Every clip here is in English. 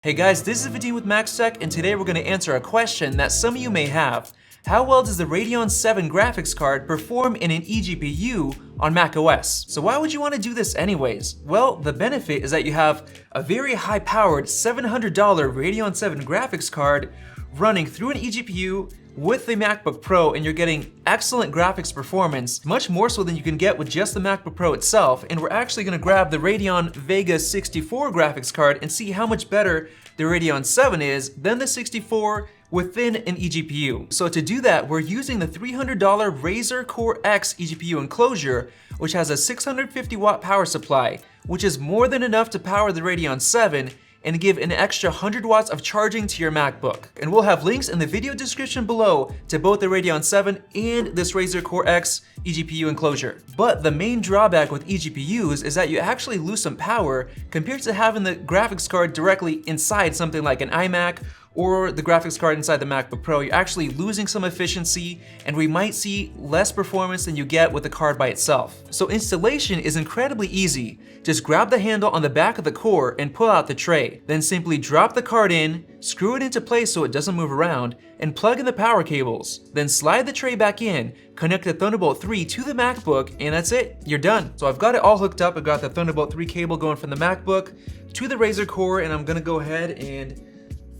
Hey guys, this is Vadim with MaxTech, and today we're going to answer a question that some of you may have. How well does the Radeon VII graphics card perform in an eGPU on macOS? So why would you want to do this anyways? Well, the benefit is that you have a very high-powered $700 Radeon VII graphics card running through an eGPU with the MacBook Pro, and you're getting excellent graphics performance, much more so than you can get with just the MacBook Pro itself. And we're actually going to grab the Radeon Vega 64 graphics card and see how much better the Radeon 7 is than the 64 within an eGPU. So to do that, we're using the $300 Razer Core X eGPU enclosure, which has a 650 watt power supply, which is more than enough to power the Radeon 7 and give an extra 100 watts of charging to your MacBook. And we'll have links in the video description below to both the Radeon 7 and this Razer Core X eGPU enclosure. But the main drawback with eGPUs is that you actually lose some power compared to having the graphics card directly inside something like an iMac or the graphics card inside the MacBook Pro. You're actually losing some efficiency, and we might see less performance than you get with the card by itself. So installation is incredibly easy. Just grab the handle on the back of the core and pull out the tray. Then simply drop the card in, screw it into place so it doesn't move around, and plug in the power cables. Then slide the tray back in, connect the Thunderbolt 3 to the MacBook, and that's it, you're done. So I've got it all hooked up. I've got the Thunderbolt 3 cable going from the MacBook to the Razer Core, and I'm gonna go ahead and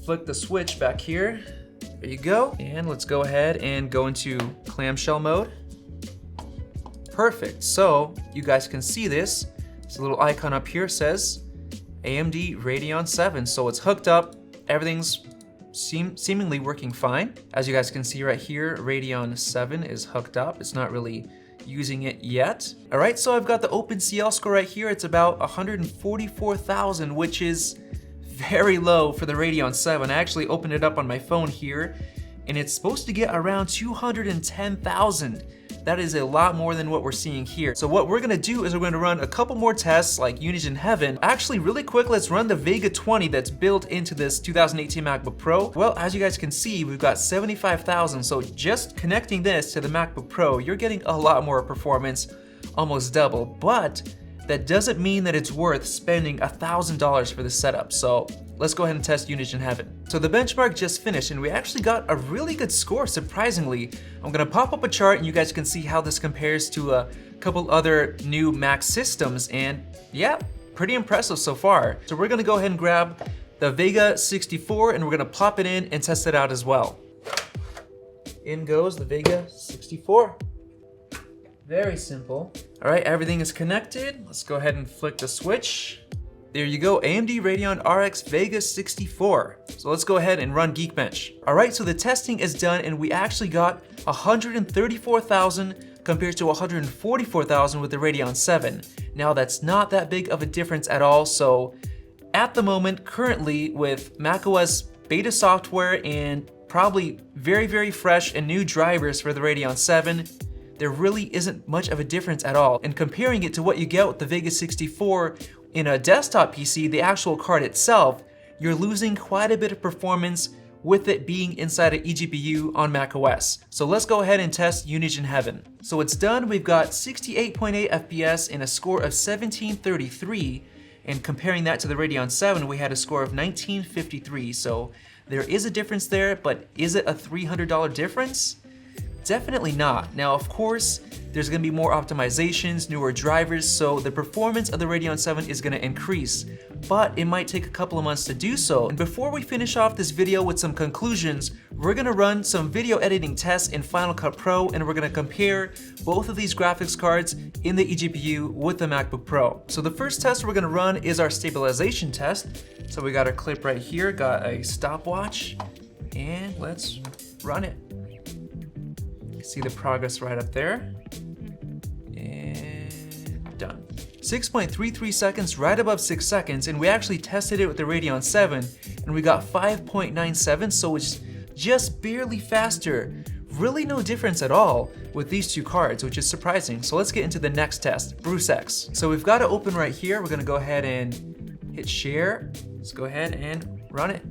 flick the switch back here. There you go. And let's go ahead and go into clamshell mode. Perfect. So you guys can see this. This little icon up here says AMD Radeon 7. So it's hooked up. Everything's seemingly working fine. As you guys can see right here, Radeon 7 is hooked up. It's not really using it yet. All right, so I've got the OpenCL score right here. It's about 144,000, which is very low for the Radeon 7. I actually opened it up on my phone here, and it's supposed to get around 210,000. That is a lot more than what we're seeing here. So what we're gonna do is we're gonna run a couple more tests like Unigine Heaven. Actually, really quick, let's run the Vega 20 that's built into this 2018 MacBook Pro. Well, as you guys can see, we've got 75,000. So just connecting this to the MacBook Pro, you're getting a lot more performance, almost double. But that doesn't mean that it's worth spending $1,000 for the setup. So let's go ahead and test Unigine Heaven. So the benchmark just finished, and we actually got a really good score, surprisingly. I'm gonna pop up a chart and you guys can see how this compares to a couple other new Mac systems, and yeah, pretty impressive so far. So we're gonna go ahead and grab the Vega 64 and we're gonna plop it in and test it out as well. In goes the Vega 64. Very simple. All right, everything is connected. Let's go ahead and flick the switch. There you go, AMD Radeon RX Vega 64. So let's go ahead and run Geekbench. All right, so the testing is done, and we actually got 134,000 compared to 144,000 with the Radeon 7. Now that's not that big of a difference at all. So at the moment, currently with macOS beta software and probably very, very fresh and new drivers for the Radeon 7, there really isn't much of a difference at all. And comparing it to what you get with the Vega 64 in a desktop PC, the actual card itself, you're losing quite a bit of performance with it being inside an eGPU on macOS. So let's go ahead and test Unigine Heaven. So it's done. We've got 68.8 FPS and a score of 1733. And comparing that to the Radeon 7, we had a score of 1953. So there is a difference there, but is it a $300 difference? Definitely not. Now, of course, there's gonna be more optimizations, newer drivers, so the performance of the Radeon 7 is gonna increase, but it might take a couple of months to do so. And before we finish off this video with some conclusions, we're gonna run some video editing tests in Final Cut Pro, and we're gonna compare both of these graphics cards in the eGPU with the MacBook Pro. So the first test we're gonna run is our stabilization test. So we got our clip right here, got a stopwatch, and let's run it. See the progress right up there, and done. 6.33 seconds, right above 6 seconds, and we actually tested it with the Radeon 7, and we got 5.97, so it's just barely faster. Really no difference at all with these two cards, which is surprising. So let's get into the next test, BruceX. So we've got it open right here. We're gonna go ahead and hit share. Let's go ahead and run it.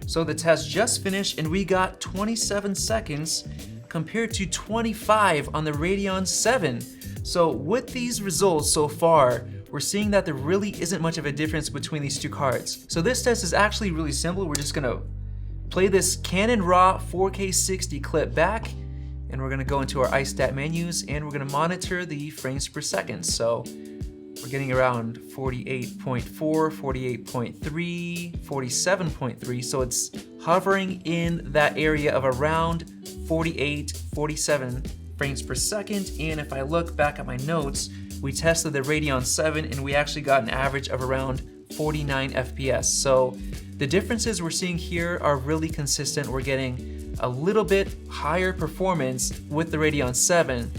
So the test just finished, and we got 27 seconds compared to 25 on the Radeon 7. So with these results so far, we're seeing that there really isn't much of a difference between these two cards. So this test is actually really simple. We're just gonna play this Canon RAW 4K 60 clip back, and we're gonna go into our iStat menus, and we're gonna monitor the frames per second. So we're getting around 48.4, 48.3, 47.3, so it's hovering in that area of around 48, 47 frames per second. And if I look back at my notes, we tested the Radeon 7 and we actually got an average of around 49 FPS. So the differences we're seeing here are really consistent. We're getting a little bit higher performance with the Radeon 7,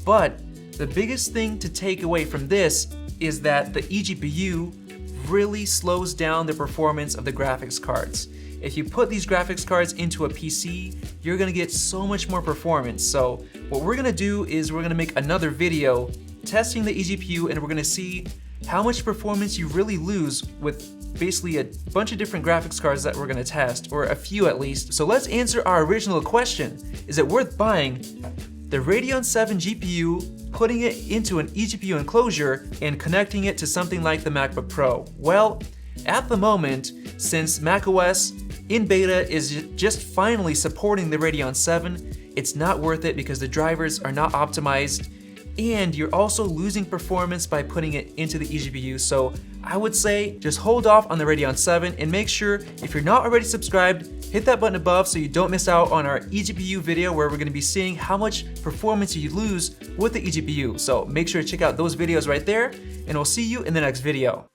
but the biggest thing to take away from this is that the eGPU really slows down the performance of the graphics cards. If you put these graphics cards into a PC, you're gonna get so much more performance. So what we're gonna do is we're gonna make another video testing the eGPU, and we're gonna see how much performance you really lose with basically a bunch of different graphics cards that we're gonna test, or a few at least. So let's answer our original question. Is it worth buying the Radeon VII GPU, putting it into an eGPU enclosure, and connecting it to something like the MacBook Pro? Well, at the moment, since macOS in beta is just finally supporting the Radeon 7, it's not worth it because the drivers are not optimized, and you're also losing performance by putting it into the eGPU. So I would say just hold off on the Radeon 7, and make sure, if you're not already subscribed, hit that button above so you don't miss out on our eGPU video, where we're gonna be seeing how much performance you lose with the eGPU. So make sure to check out those videos right there, and we'll see you in the next video.